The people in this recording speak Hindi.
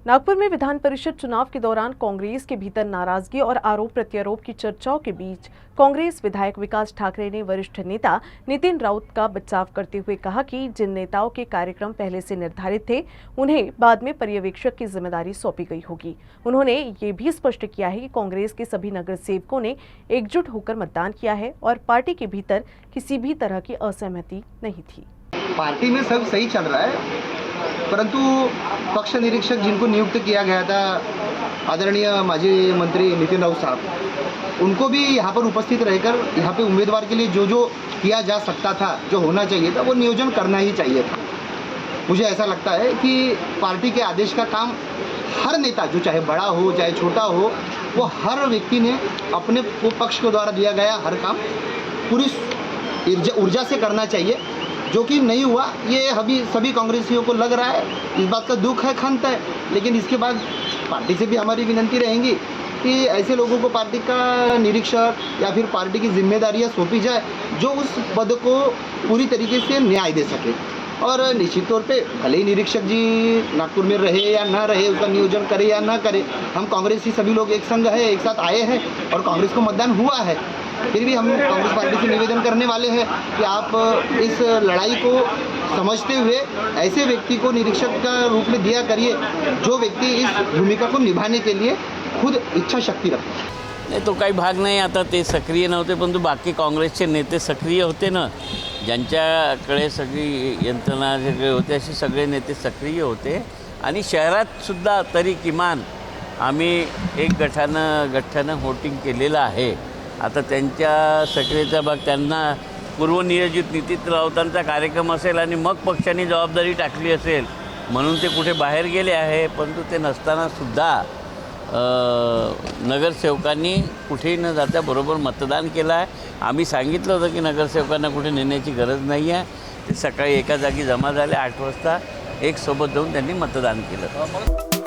नागपुर में विधान परिषद चुनाव के दौरान कांग्रेस के भीतर नाराजगी और आरोप प्रत्यारोप की चर्चाओं के बीच कांग्रेस विधायक विकास ठाकरे ने वरिष्ठ नेता नितिन राउत का बचाव करते हुए कहा कि जिन नेताओं के कार्यक्रम पहले से निर्धारित थे उन्हें बाद में पर्यवेक्षक की जिम्मेदारी सौंपी गई होगी। उन्होंने ये भी स्पष्ट किया है कि कांग्रेस के सभी नगर सेवकों ने एकजुट होकर मतदान किया है और पार्टी के भीतर किसी भी तरह की असहमति नहीं थी। पार्टी में सब सही चल रहा है, परंतु पक्ष निरीक्षक जिनको नियुक्त किया गया था आदरणीय माजी मंत्री नितिन राउत साहब, उनको भी यहाँ पर उपस्थित रहकर यहाँ पे उम्मीदवार के लिए जो जो किया जा सकता था, जो होना चाहिए था, वो नियोजन करना ही चाहिए था। मुझे ऐसा लगता है कि पार्टी के आदेश का काम हर नेता, जो चाहे बड़ा हो चाहे छोटा हो, वो हर व्यक्ति ने अपने पक्ष के द्वारा दिया गया हर काम पूरी ऊर्जा से करना चाहिए, जो कि नहीं हुआ। ये अभी सभी कांग्रेसियों को लग रहा है, इस बात का दुख है, खंत है, लेकिन इसके बाद पार्टी से भी हमारी विनती रहेगी कि ऐसे लोगों को पार्टी का निरीक्षक या फिर पार्टी की जिम्मेदारियां सौंपी जाए जो उस पद को पूरी तरीके से न्याय दे सके। और निश्चित तौर पे भले ही निरीक्षक जी नागपुर में रहे या ना रहे, उसका नियोजन करे या ना करे, हम कांग्रेस ही सभी लोग एक संग है, एक साथ आए हैं और कांग्रेस को मतदान हुआ है। फिर भी हम कांग्रेस पार्टी से निवेदन करने वाले हैं कि आप इस लड़ाई को समझते हुए ऐसे व्यक्ति को निरीक्षक का रूप में दिया करिए जो व्यक्ति इस भूमिका को निभाने के लिए खुद इच्छा शक्ती रखते। नाही तो काही भाग नाही, आता ते सक्रिय नव्हते, परंतु बाकी काँग्रेसचे नेते सक्रिय होते ना, ज्यांच्याकडे सगळी यंत्रणा सगळे होते असे सगळे नेते सक्रिय होते। आणि शहरातसुद्धा तरी किमान आम्ही एक गठ्ठानं वोटिंग केलेलं आहे। आता त्यांच्या सक्रियता भाग त्यांना पूर्वनियोजित नितीन राऊतांचा कार्यक्रम असेल आणि मग पक्षाने जबाबदारी टाकली असेल म्हणून ते कुठे बाहेर गेले आहे, परंतु ते नसतानासुद्धा नगरसेवकांनी कुठेही न जाता बरोबर मतदान केलं आहे। आम्ही सांगितलं होतं की नगरसेवकांना कुठे नेण्याची गरज नाही आहे। ते सकाळी एका जागी जमा झाले 8 वाजता, एक सोबत जाऊन त्यांनी मतदान केलं।